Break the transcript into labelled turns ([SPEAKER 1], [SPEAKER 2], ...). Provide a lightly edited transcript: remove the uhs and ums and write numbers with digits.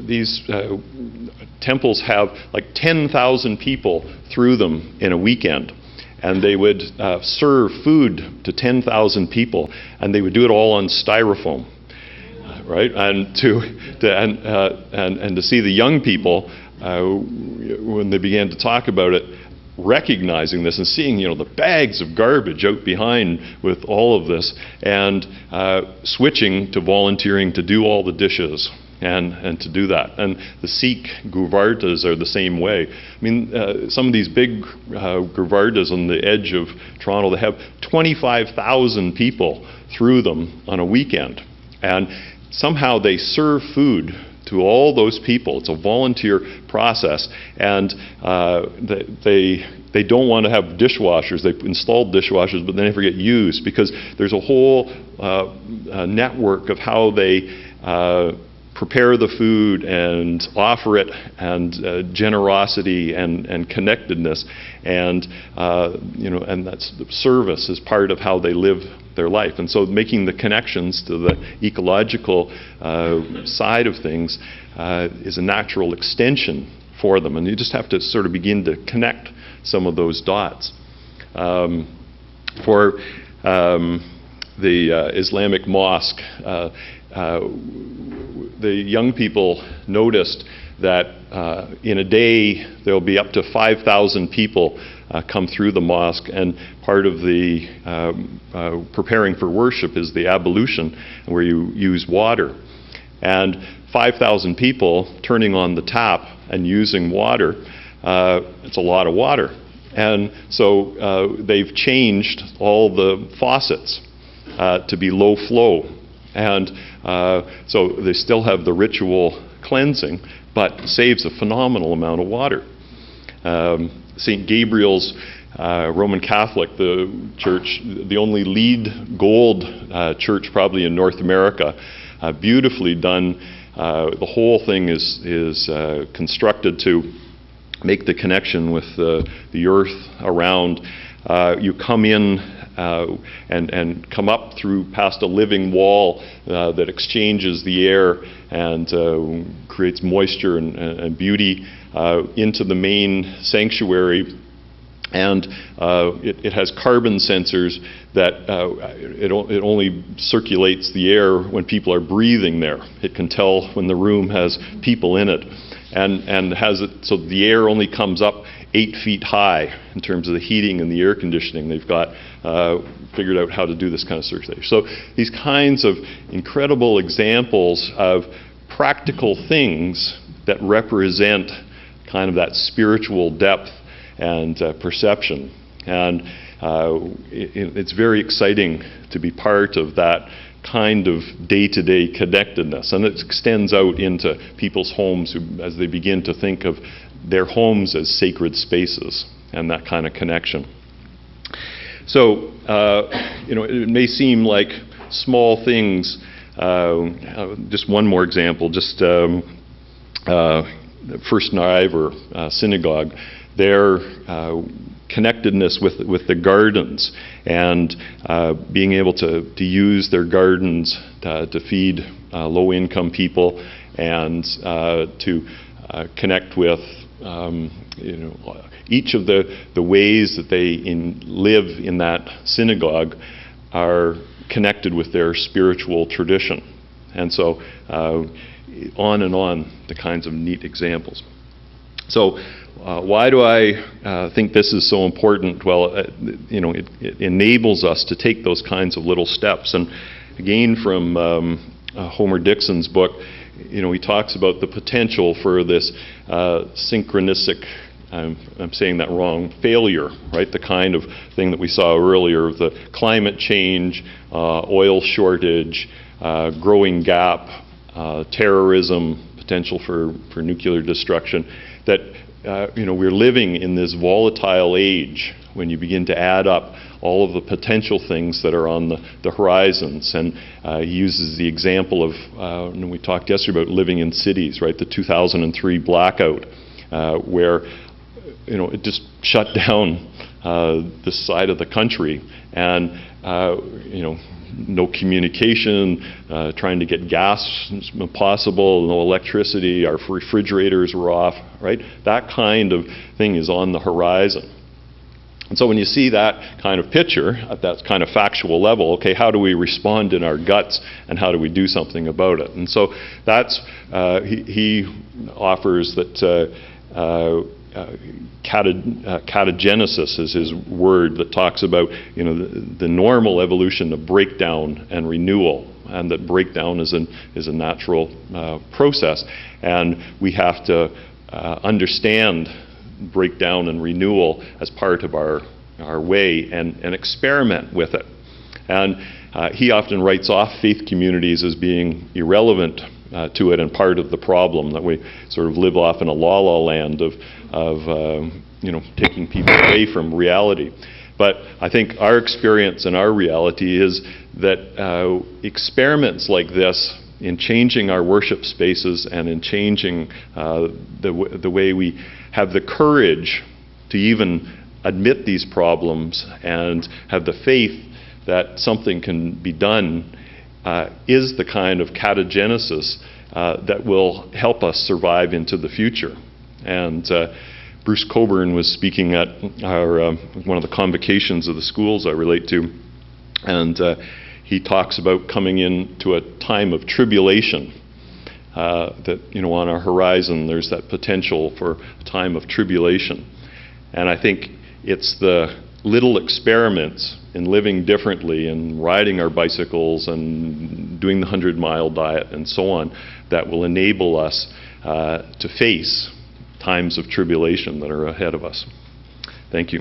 [SPEAKER 1] these temples have like 10,000 people through them in a weekend. And they would serve food to 10,000 people, and they would do it all on styrofoam, right? And to see the young people when they began to talk about it, recognizing this and seeing, the bags of garbage out behind with all of this, and switching to volunteering to do all the dishes. And to do that. And the Sikh Gurvardas are the same way. I mean, some of these big Gurvardas on the edge of Toronto, they have 25,000 people through them on a weekend. And somehow they serve food to all those people. It's a volunteer process. And they don't want to have dishwashers. They've installed dishwashers, but they never get used because there's a whole network of how they prepare the food and offer it, and generosity and connectedness, and and that's the service is part of how they live their life. And so making the connections to the ecological side of things is a natural extension for them, and you just have to sort of begin to connect some of those dots. For the Islamic mosque, the young people noticed that in a day there'll be up to 5,000 people come through the mosque, and part of the preparing for worship is the ablution, where you use water. And 5,000 people turning on the tap and using water, it's a lot of water. And so they've changed all the faucets to be low flow. And so they still have the ritual cleansing, but saves a phenomenal amount of water. St. Gabriel's Roman Catholic, the church, the only LEED gold church probably in North America, beautifully done. The whole thing is constructed to make the connection with the earth around. You come in and come up through past a living wall that exchanges the air and creates moisture and beauty into the main sanctuary. And it has carbon sensors that it only circulates the air when people are breathing there. It can tell when the room has people in it, and has it so the air only comes up 8 feet high in terms of the heating and the air conditioning. They've got figured out how to do this kind of circulation. So these kinds of incredible examples of practical things that represent kind of that spiritual depth and perception. And it's very exciting to be part of that kind of day-to-day connectedness. And it extends out into people's homes as they begin to think of their homes as sacred spaces and that kind of connection. So, it may seem like small things. Just one more example, just First Nive or synagogue, their connectedness with the gardens and being able to use their gardens to feed low-income people and to connect with each of the ways that they live in that synagogue are connected with their spiritual tradition. And so on and on, the kinds of neat examples. So why do I think this is so important? Well, it enables us to take those kinds of little steps. And again, from Homer Dixon's book, he talks about the potential for this synchronistic, I'm saying that wrong, failure, right? The kind of thing that we saw earlier, the climate change, oil shortage, growing gap, terrorism, potential for nuclear destruction, that we're living in this volatile age when you begin to add up all of the potential things that are on the horizons. And he uses the example of, we talked yesterday about living in cities, right? The 2003 blackout, where it just shut down this side of the country, and no communication, trying to get gas as possible, no electricity, our refrigerators were off, right? That kind of thing is on the horizon. And so when you see that kind of picture at that kind of factual level, okay, how do we respond in our guts and how do we do something about it? And so that's, he offers that catagenesis is his word that talks about, you know, the normal evolution of breakdown and renewal, and that breakdown is a natural process, and we have to understand breakdown and renewal as part of our way and experiment with it. And he often writes off faith communities as being irrelevant to it and part of the problem, that we sort of live off in a la-la land of you know, taking people away from reality. But I think our experience and our reality is that experiments like this in changing our worship spaces and in changing the way we have the courage to even admit these problems and have the faith that something can be done is the kind of catagenesis that will help us survive into the future. And Bruce Coburn was speaking at our, one of the convocations of the schools I relate to, and he talks about coming into a time of tribulation. That, you know, on our horizon there's that potential for a time of tribulation. And I think it's the little experiments in living differently and riding our bicycles and doing the 100-mile diet and so on that will enable us to face times of tribulation that are ahead of us. Thank you.